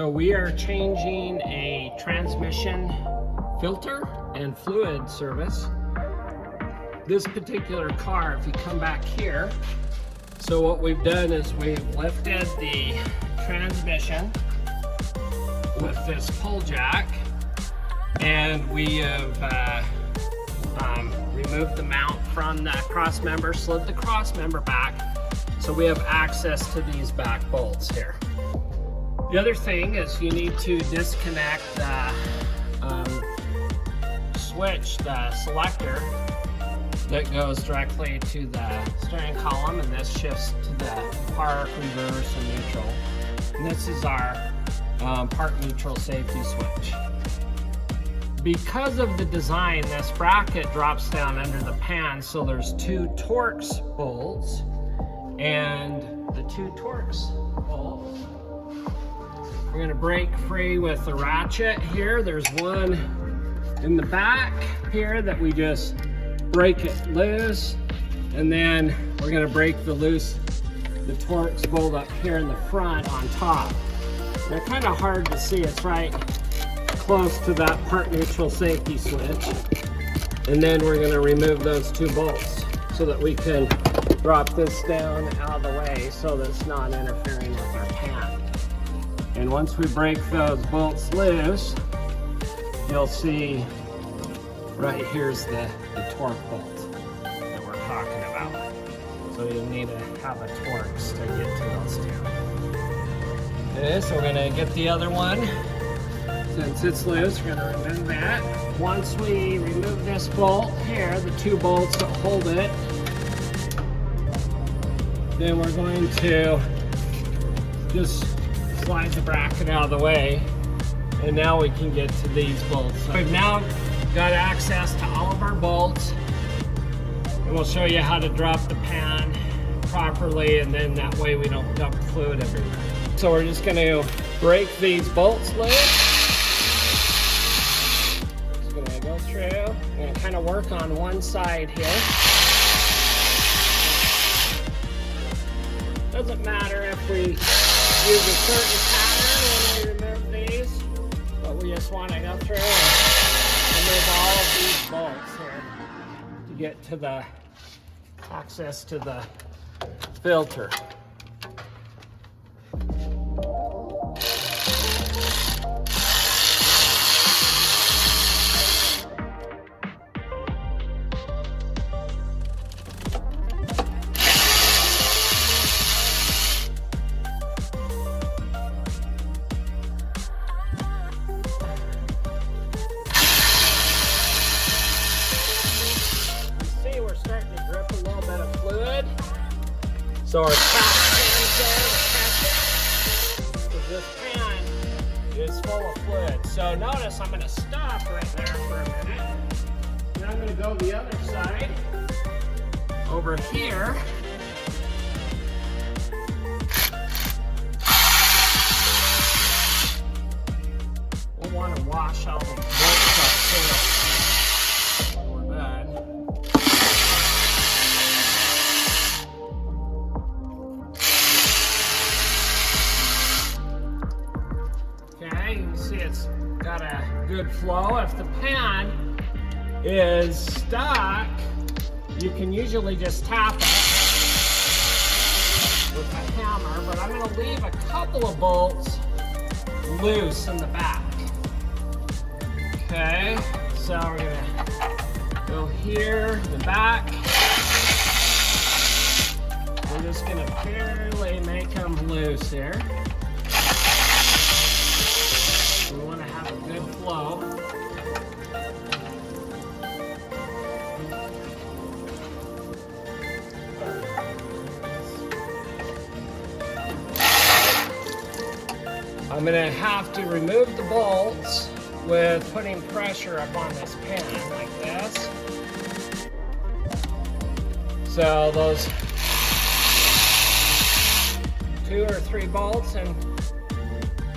So we are changing a transmission filter and fluid service. This particular car, if you come back here, so what we've done is we've lifted the transmission with this pull jack, and we have removed the mount from the cross member, slid the cross member back, so we have access to these back bolts here. The other thing is you need to disconnect the switch, the selector that goes directly to the steering column, and this shifts to the park, reverse, and neutral. And this is our park neutral safety switch. Because of the design, this bracket drops down under the pan, so there's two Torx bolts, and the two Torx bolts, we're going to break free with the ratchet here. There's one in the back here that we just break it loose, and then we're going to break the Torx bolt up here in the front on top. They're kind of hard to see. It's right close to that park neutral safety switch. And then we're going to remove those two bolts so that we can drop this down out of the way so that it's not interfering with our pan. And once we break those bolts loose, you'll see right here's the torque bolt that we're talking about. So you'll need to have a Torx to get to those two. Okay, so we're going to get the other one. Since it's loose, we're going to remove that. Once we remove this bolt here, the two bolts that hold it, then we're going to just slide the bracket out of the way, and now we can get to these bolts. So we've now got access to all of our bolts, and we'll show you how to drop the pan properly, and then that way we don't dump fluid everywhere. So we're just going to break these bolts loose. Just going to go through and kind of work on one side here. Doesn't matter if we use a certain pattern when we remove these, but we just want to go through and remove all of these bolts here to get to the access to the filter. So our cap pan there, because this pan is full of fluid. So notice I'm going to stop right there for a minute. And I'm going to go the other side. Over here. We'll want to wash all the bolts up too when we're done. It's got a good flow. If the pan is stuck, you can usually just tap it with a hammer, but I'm going to leave a couple of bolts loose in the back. Okay, so we're going to go here in the back. We're just going to barely make them loose here. We want to have a good flow. I'm going to have to remove the bolts with putting pressure up on this pan like this. So those 2 or 3 bolts, and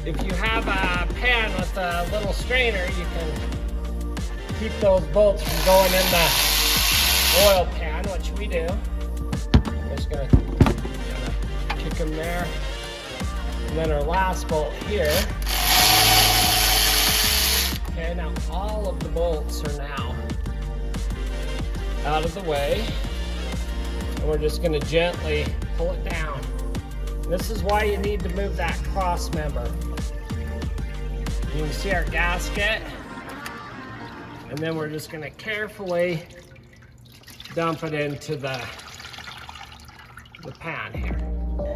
if you have a pan with a little strainer, you can keep those bolts from going in the oil pan, which we do. I'm just going to kick them there. And then our last bolt here. all of the bolts are now out of the way. And we're just going to gently pull it down. This is why you need to move that cross member. You can see our gasket. And then we're just going to carefully dump it into the pan here.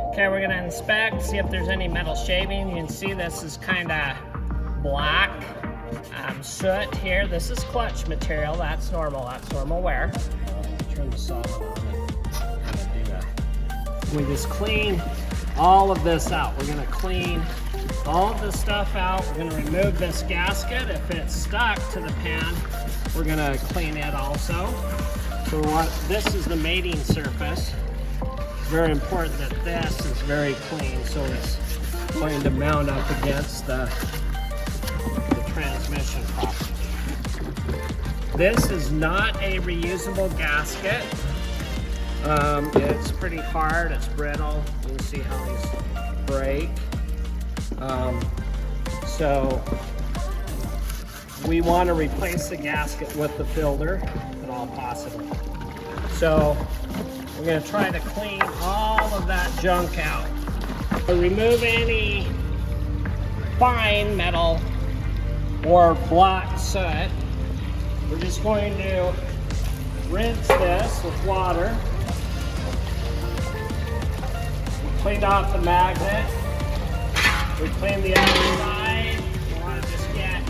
Okay, we're going to inspect, see if there's any metal shaving. You can see this is kind of black soot here. This is clutch material. That's normal wear. Turn the saw on. We just clean all of this out. We're going to clean all of this stuff out. We're going to remove this gasket. If it's stuck to the pan, we're going to clean it also. So this is the mating surface. Very important that this is very clean, so it's going to mount up against the transmission properly. This is not a reusable gasket. It's pretty hard, it's brittle. You can see how these break. So we want to replace the gasket with the filter if at all possible. So we're going to try to clean all of that junk out. Remove any fine metal or black soot. We're just going to rinse this with water. We cleaned off the magnet. We cleaned the other side. We want to just get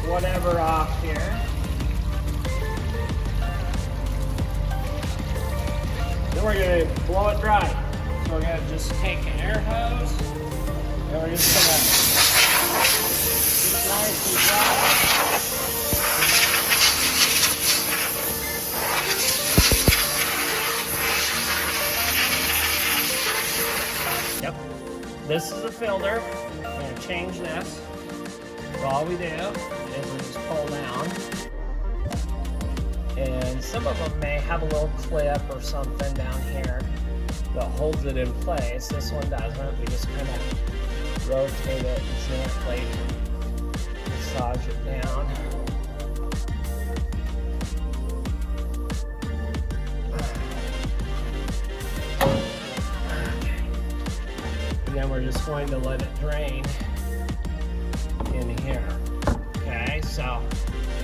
whatever off here. Then we're going to blow it dry. So we're going to just take an air hose and we're just going to keep it nice and dry. Yep, this is a filter. I'm going to change this. So all we do is we just pull down. And some of them may have a little clip or something down here that holds it in place. This one doesn't. We just kind of rotate it and gently massage it down. And then we're just going to let it drain in here. Okay, so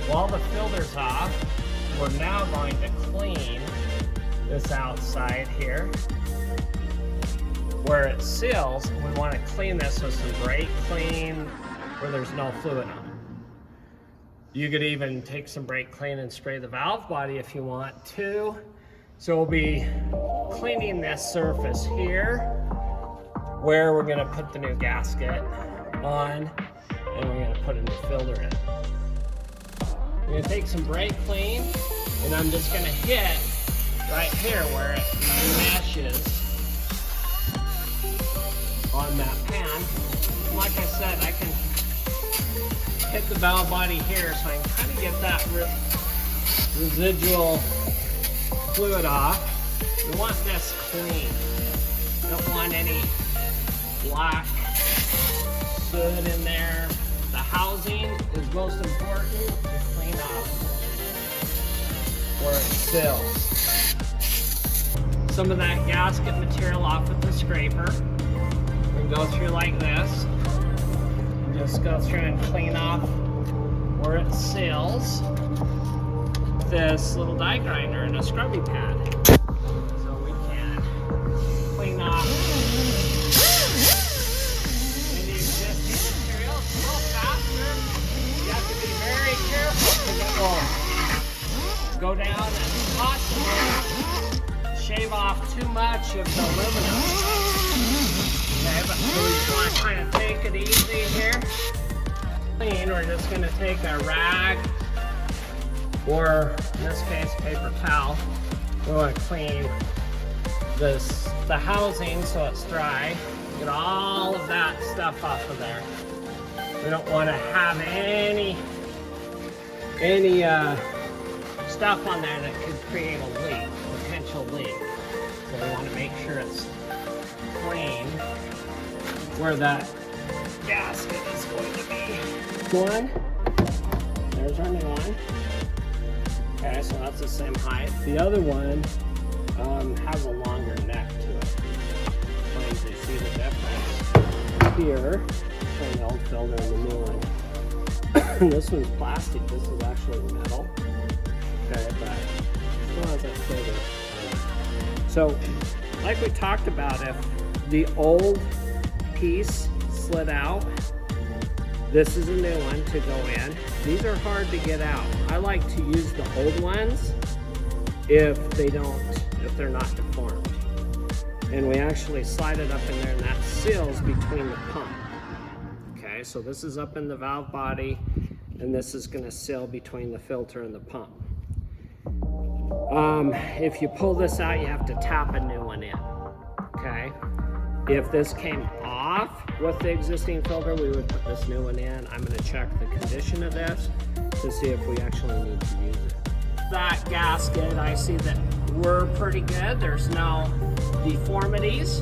while the filter's off, we're now going to clean this outside here where it seals. We want to clean this with some brake clean where there's no fluid on it. You could even take some brake clean and spray the valve body if you want to. So we'll be cleaning this surface here where we're going to put the new gasket on and we're going to put a new filter in. We're going to take some brake clean and I'm just going to hit right here where it meshes on that pan. And like I said, I can hit the valve body here so I can kind of get that residual fluid off. We want this clean. We don't want any black soot in there. The housing is most important to clean off where it seals. Some of that gasket material off with the scraper. We can go through like this. Just go through and clean off where it seals. This little die grinder and a scrubby pad. So we can clean off any existing material. It's a little faster. You have to be very careful because it will go down and possibly shave off too much of the aluminum. Okay, but so we just want to kind of take it easy here. Clean, we're just going to take a rag, or in this case, paper towel. We want to clean the housing so it's dry. Get all of that stuff off of there. We don't want to have any stuff on there that could create a leak, potential leak. So we want to make sure it's clean where that gasket is going to be. One. There a new one. Okay, so that's the same height. The other one has a longer neck to it. Trying to see the difference here between the old filter and the new one. This one's plastic. This is actually metal. Okay, but still has that filter. So, like we talked about, if the old piece slid out, this is a new one to go in. These are hard to get out. I like to use the old ones if they're not deformed. And we actually slide it up in there, and that seals between the pump. Okay, so this is up in the valve body, and this is going to seal between the filter and the pump. If you pull this out, you have to tap a new one in. Okay, if this came off with the existing filter, we would put this new one in. I'm going to check the condition of this to see if we actually need to use it. That gasket, I see that we're pretty good. There's no deformities.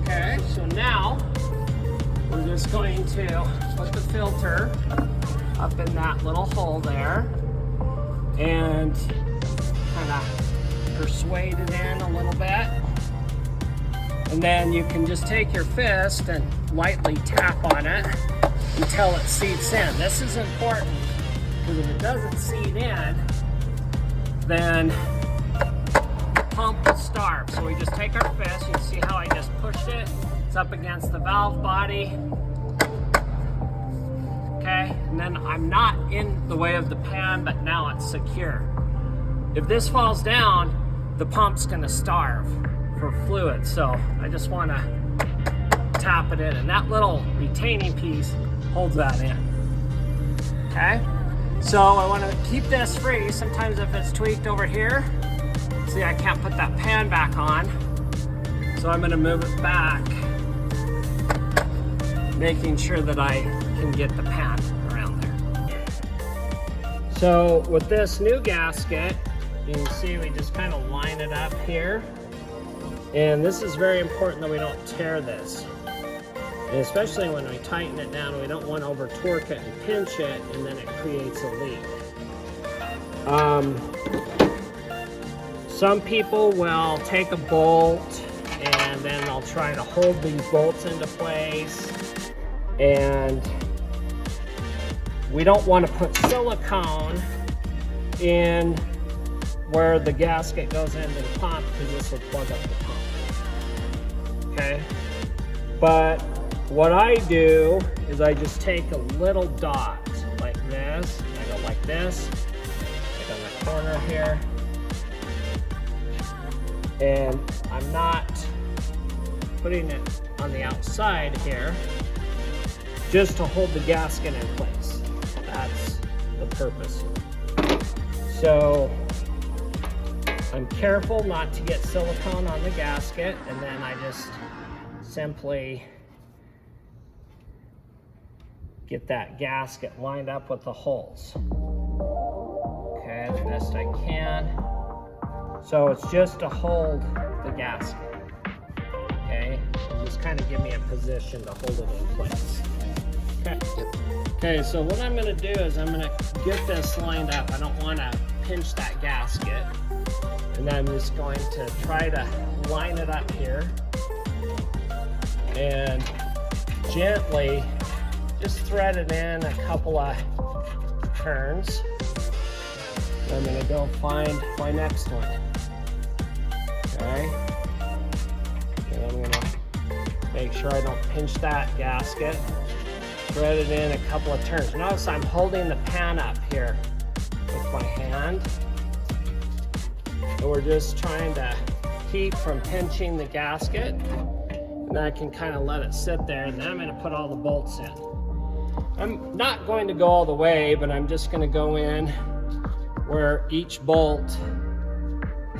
Okay, so now we're just going to put the filter up in that little hole there and kind of persuade it in a little bit. And then you can just take your fist and lightly tap on it until it seats in. This is important because if it doesn't seat in, then the pump will starve. So we just take our fist, you can see how I just pushed it. It's up against the valve body. Okay, and then I'm not in the way of the pan, but now it's secure. If this falls down, the pump's gonna starve for fluid. So I just wanna tap it in, and that little retaining piece holds that in. Okay, so I wanna keep this free. Sometimes if it's tweaked over here, see I can't put that pan back on. So I'm gonna move it back, making sure that I can get the pan around there. So with this new gasket, you can see we just kind of line it up here. And this is very important that we don't tear this. And especially when we tighten it down, we don't want to over torque it and pinch it, and then it creates a leak. Some people will take a bolt and then they'll try to hold these bolts into place. And we don't want to put silicone in where the gasket goes into the pump, because this will plug up the pump. Okay, but what I do is I just take a little dot like this. I go like this, like on the corner here, and I'm not putting it on the outside here, just to hold the gasket in place. That's the purpose. So I'm careful not to get silicone on the gasket, and then I just simply get that gasket lined up with the holes. Okay, the best I can. So it's just to hold the gasket. Okay, and just kind of give me a position to hold it in place. Okay. Okay, so what I'm going to do is I'm going to get this lined up. I don't want to pinch that gasket. And then I'm just going to try to line it up here and gently just thread it in a couple of turns. I'm going to go find my next one. Okay. And I'm going to make sure I don't pinch that gasket. Thread it in a couple of turns. Notice I'm holding the pan up here with my hand. And we're just trying to keep from pinching the gasket. And then I can kind of let it sit there, and then I'm going to put all the bolts in. I'm not going to go all the way, but I'm just going to go in where each bolt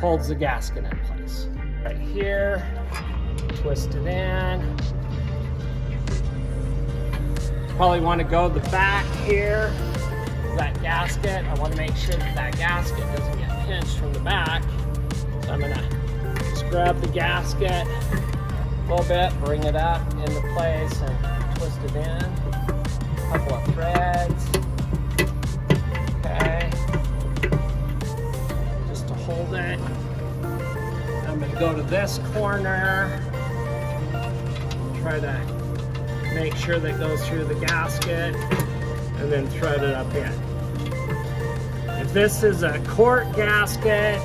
holds the gasket in place. Right here, twist it in. Probably want to go the back here, that gasket. I want to make sure that that gasket doesn't get pinched from the back. So I'm going to just grab the gasket a little bit, bring it up into place, and twist it in. A couple of threads. go to this corner, try to make sure that goes through the gasket, and then thread it up in. If this is a quart gasket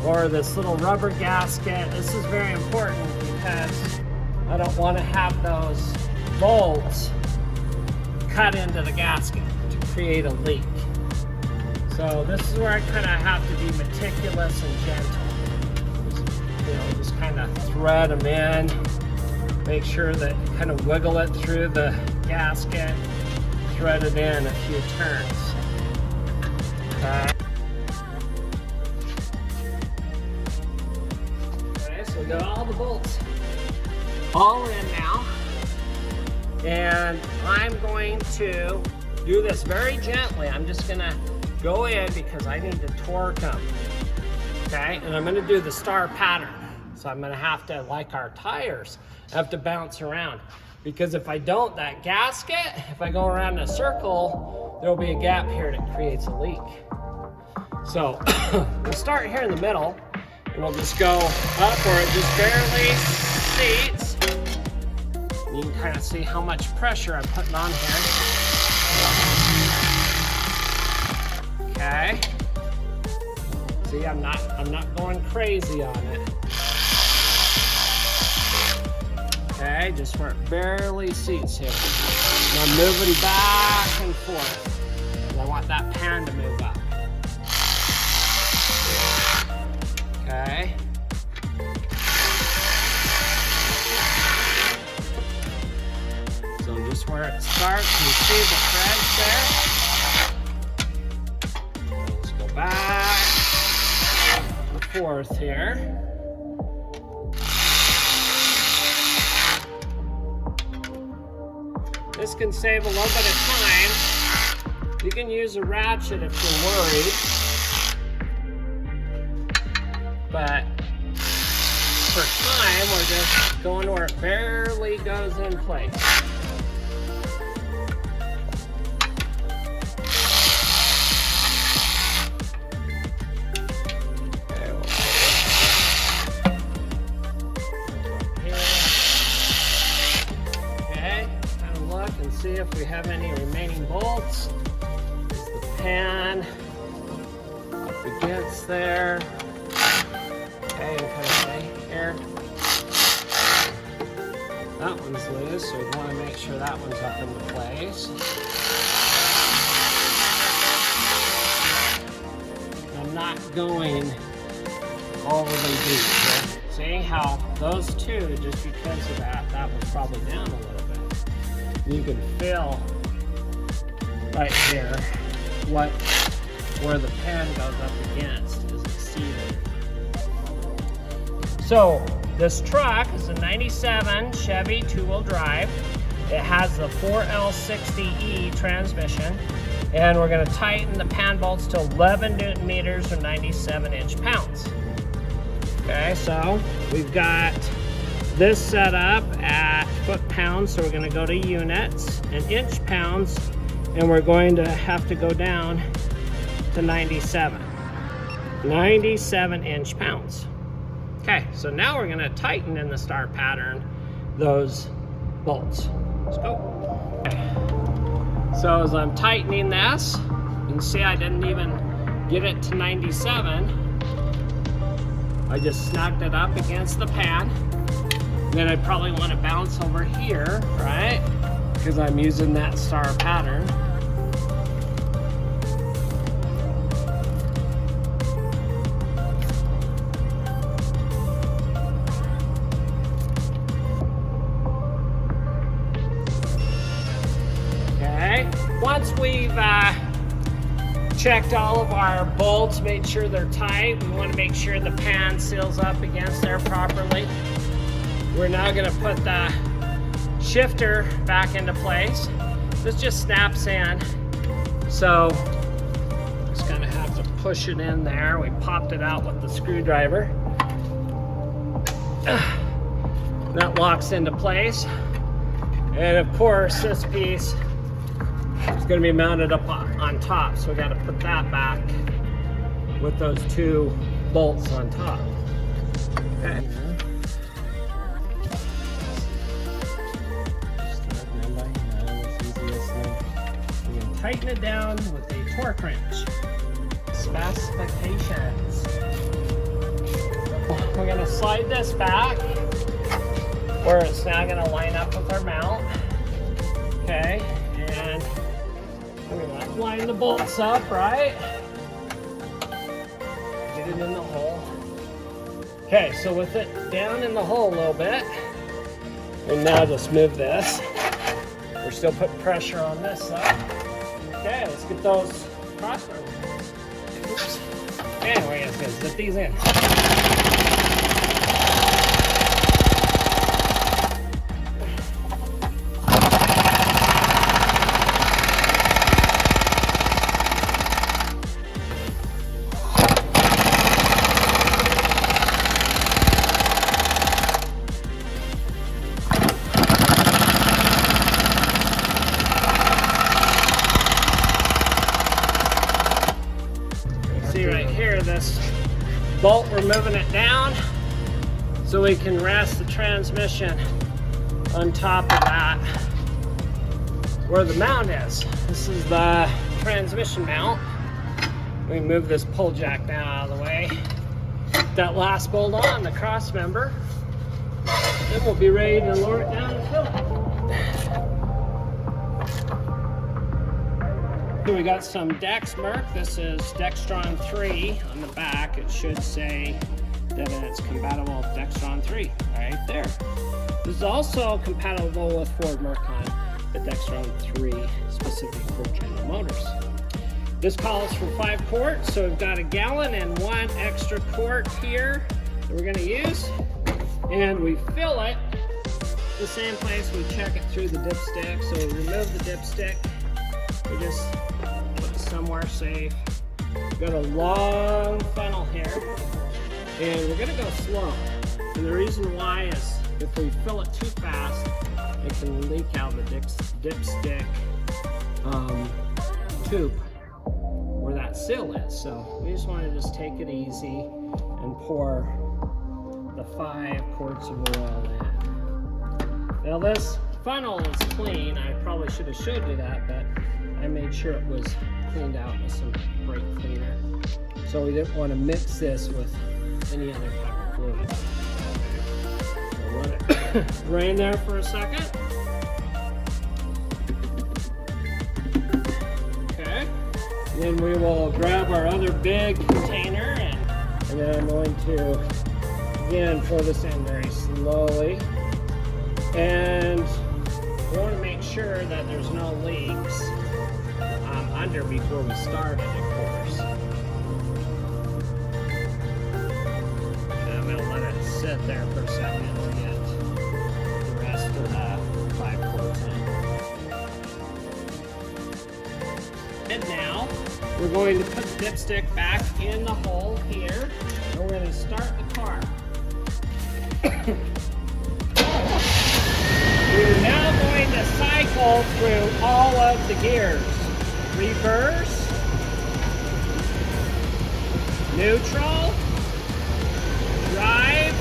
or this little rubber gasket, this is very important because I don't want to have those bolts cut into the gasket to create a leak. So this is where I kind of have to be meticulous and gentle. Just kind of thread them in, make sure that kind of wiggle it through the gasket, thread it in a few turns. Okay, so we got all the bolts all in now, and I'm going to do this very gently. I'm just gonna go in because I need to torque them. Okay, and I'm gonna do the star pattern. So I'm gonna have to, like our tires, I have to bounce around. Because if I don't, that gasket, if I go around in a circle, there'll be a gap here that creates a leak. So we'll start here in the middle, and we'll just go up where it just barely seats. And you can kind of see how much pressure I'm putting on here. Okay. See, I'm not going crazy on it. Okay, just where it barely seats here. And I'm moving back and forth. And I want that pan to move up. Okay. So just where it starts, you see the threads there. Let's go back and forth here. This can save a little bit of time. You can use a ratchet if you're worried. But for time, we're just going where it barely goes in place. See if we have any remaining bolts. The pan up against there. Okay, and kind of stay here. That one's loose, so we want to make sure that one's up into place. I'm not going all the way deep. Right? See how those two, just because of that was probably down a little bit. You can feel right here where the pan goes up against is exceeded. So this truck is a 97 Chevy two-wheel drive. It has the 4L60E transmission, and we're going to tighten the pan bolts to 11 Newton meters or 97 inch-pounds. Okay, so we've got this set up at foot-pounds, so we're going to go to units and inch-pounds, and we're going to have to go down to 97 inch-pounds. Okay, so now we're going to tighten in the star pattern those bolts. Let's go. Okay. So as I'm tightening this, you can see I didn't even get it to 97. I just snugged it up against the pan. Then I probably want to bounce over here, right? Because I'm using that star pattern. Okay, once we've checked all of our bolts, made sure they're tight, we want to make sure the pan seals up against there properly. We're now going to put the shifter back into place. This just snaps in, so just going to have to push it in there. We popped it out with the screwdriver. That locks into place, and of course this piece is going to be mounted up on top, so we got to put that back with those two bolts on top. Okay. We can tighten it down with the torque wrench. Specifications. We're going to slide this back where it's now going to line up with our mount. Okay, and we're going to line the bolts up, right? Get it in the hole. Okay, so with it down in the hole a little bit, we'll now just move this. We're still putting pressure on this side. Okay, let's get those crossbars. Oops. And we're just going to zip these in. See right here, this bolt, we're moving it down so we can rest the transmission on top of that where the mount is. This is the transmission mount. We move this pull jack now out of the way. That last bolt on, the cross member. Then we'll be ready to lower it down and fill it. Here we got some Dexmerk. This is Dextron 3 on the back. It should say that it's compatible with Dextron 3 right there. This is also compatible with Ford Mercon, the Dextron 3 specific for General Motors. This calls for 5 quarts, so we've got a gallon and 1 extra quart here that we're going to use. And we fill it the same place we check it through the dipstick. So we remove the dipstick. We just put it somewhere safe. We've got a long funnel here, and we're gonna go slow. And the reason why is if we fill it too fast, it can leak out the dipstick tube where that seal is. So we just want to just take it easy and pour the 5 quarts of oil in. Now this funnel is clean. I probably should have showed you that, but I made sure it was cleaned out with some brake cleaner. So we didn't want to mix this with any other type of fluid. So let it drain there for a second. Okay. Then we will grab our other big container and then I'm going to again pour this in very slowly. And we want to make sure that there's no leaks under before we start it, of course. And I'm going to let it sit there for a second to get the rest of the 5 quarts in. And now we're going to put the dipstick back in the hole here, and we're going to start the car. We're now going to cycle through all of the gears. Reverse, neutral, drive,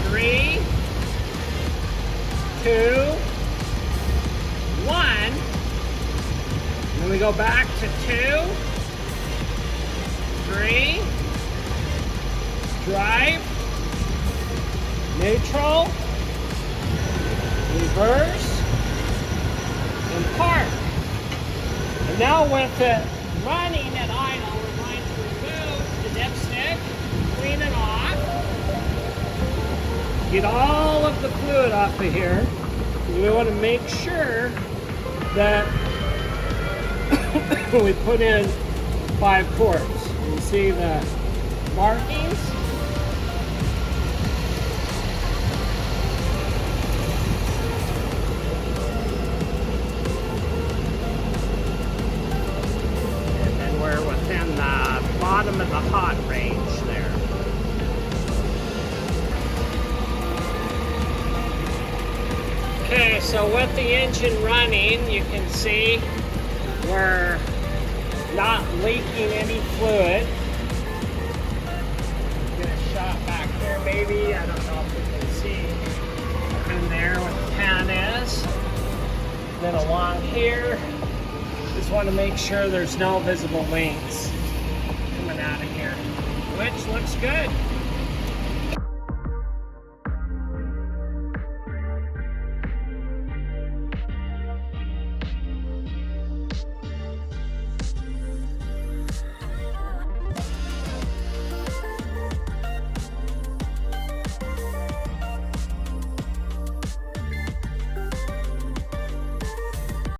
3, 2, 1. Then we go back to 2, 3, drive, neutral, reverse, and park. And now with it running at idle, we're going to remove the dipstick, clean it off, get all of the fluid off of here. We want to make sure that we put in 5 quarts. You can see the markings. Bottom of the hot range there. Okay, so with the engine running, you can see we're not leaking any fluid. I'm going to baby. I don't know if you can see in there where the pan is. Then along here, just want to make sure there's no visible links coming out of here, which looks good.